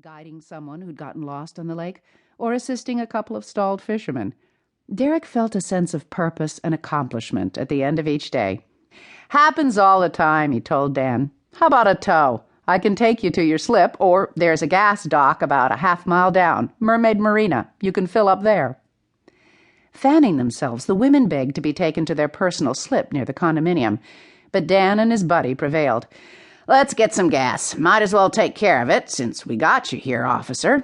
guiding someone who'd gotten lost on the lake, or assisting a couple of stalled fishermen. Derek felt a sense of purpose and accomplishment at the end of each day. "Happens all the time," he told Dan. "How about a tow? I can take you to your slip, or there's a gas dock about a half-mile down, Mermaid Marina. You can fill up there." Fanning themselves, the women begged to be taken to their personal slip near the condominium, but Dan and his buddy prevailed. "Let's get some gas. Might as well take care of it, since we got you here, officer."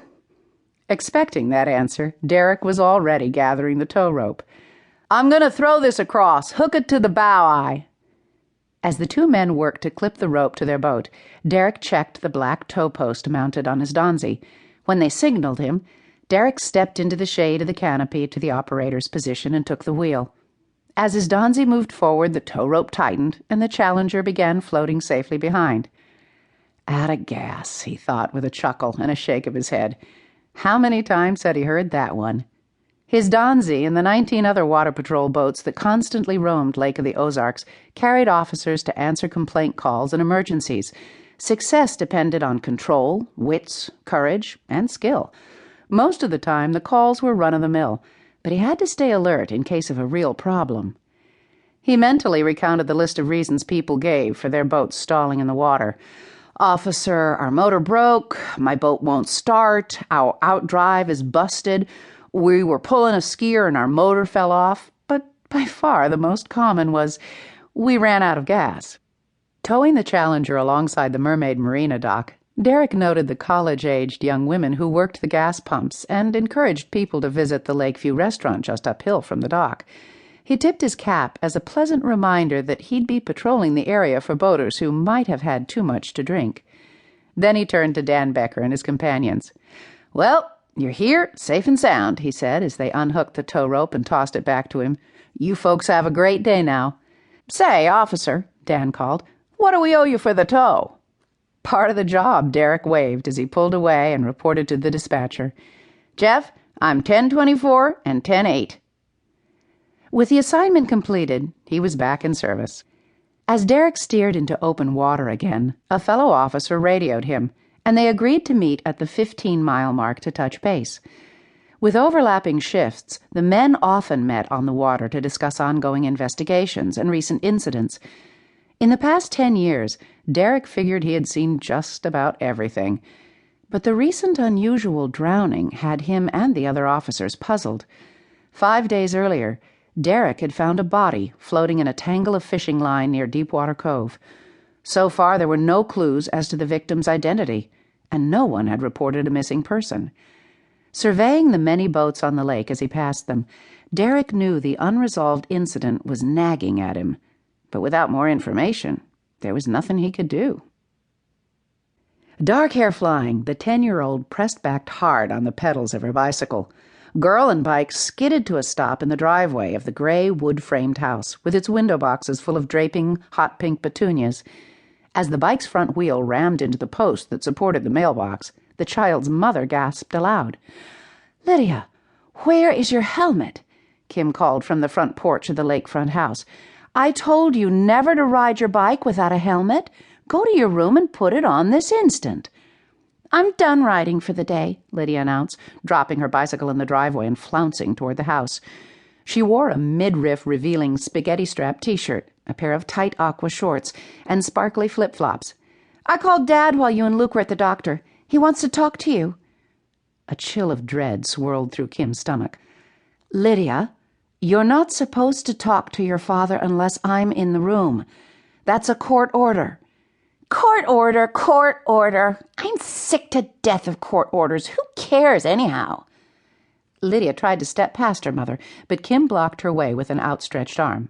Expecting that answer, Derek was already gathering the tow rope. "I'm going to throw this across. Hook it to the bow eye." As the two men worked to clip the rope to their boat, Derek checked the black tow post mounted on his donzy. When they signaled him, Derek stepped into the shade of the canopy to the operator's position and took the wheel. As his donzy moved forward, the tow rope tightened, and the Challenger began floating safely behind. "Atta gas," he thought with a chuckle and a shake of his head. How many times had he heard that one? His donzy and the 19 other Water Patrol boats that constantly roamed Lake of the Ozarks carried officers to answer complaint calls and emergencies. Success depended on control, wits, courage, and skill. Most of the time, the calls were run-of-the-mill, but he had to stay alert in case of a real problem. He mentally recounted the list of reasons people gave for their boats stalling in the water. "Officer, our motor broke. My boat won't start. Our outdrive is busted. We were pulling a skier and our motor fell off." But by far the most common was, "We ran out of gas." Towing the Challenger alongside the Mermaid Marina dock, Derek noted the college-aged young women who worked the gas pumps and encouraged people to visit the Lakeview restaurant just uphill from the dock. He tipped his cap as a pleasant reminder that he'd be patrolling the area for boaters who might have had too much to drink. Then he turned to Dan Becker and his companions. "Well, you're here, safe and sound," he said as they unhooked the tow rope and tossed it back to him. "You folks have a great day now." "Say, officer," Dan called, "what do we owe you for the tow?" "Part of the job," Derek waved as he pulled away and reported to the dispatcher. "Jeff, I'm 1024 and 10-8. With the assignment completed, he was back in service. As Derek steered into open water again, a fellow officer radioed him, and they agreed to meet at the 15-mile mark to touch base. With overlapping shifts, the men often met on the water to discuss ongoing investigations and recent incidents. In the past 10 years, Derek figured he had seen just about everything. But the recent unusual drowning had him and the other officers puzzled. 5 days earlier, Derek had found a body floating in a tangle of fishing line near Deepwater Cove. So far, there were no clues as to the victim's identity, and no one had reported a missing person. Surveying the many boats on the lake as he passed them, Derek knew the unresolved incident was nagging at him. But without more information, there was nothing he could do. Dark hair flying, the 10-year-old pressed back hard on the pedals of her bicycle. Girl and bike skidded to a stop in the driveway of the gray wood-framed house, with its window boxes full of draping hot pink petunias. As the bike's front wheel rammed into the post that supported the mailbox, the child's mother gasped aloud. "Lydia, where is your helmet?" Kim called from the front porch of the lakefront house. "I told you never to ride your bike without a helmet. Go to your room and put it on this instant." "I'm done riding for the day," Lydia announced, dropping her bicycle in the driveway and flouncing toward the house. She wore a midriff revealing spaghetti-strap t-shirt, a pair of tight aqua shorts, and sparkly flip-flops. "I called Dad while you and Luke were at the doctor. He wants to talk to you." A chill of dread swirled through Kim's stomach. "Lydia, you're not supposed to talk to your father unless I'm in the room. That's a court order." "Court order, court order. I'm sick to death of court orders. Who cares, anyhow?" Lydia tried to step past her mother, but Kim blocked her way with an outstretched arm.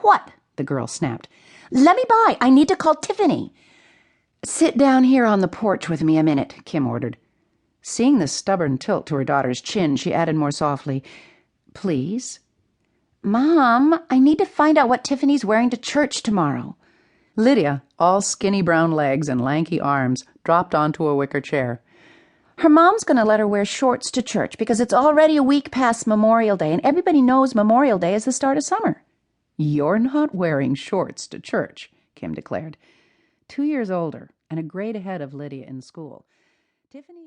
"What?" the girl snapped. "Let me by. I need to call Tiffany." "Sit down here on the porch with me a minute," Kim ordered. Seeing the stubborn tilt to her daughter's chin, she added more softly, "Please?" "Mom, I need to find out what Tiffany's wearing to church tomorrow." Lydia, all skinny brown legs and lanky arms, dropped onto a wicker chair. "Her mom's going to let her wear shorts to church because it's already a week past Memorial Day, and everybody knows Memorial Day is the start of summer." "You're not wearing shorts to church," Kim declared. 2 years older and a grade ahead of Lydia in school, Tiffany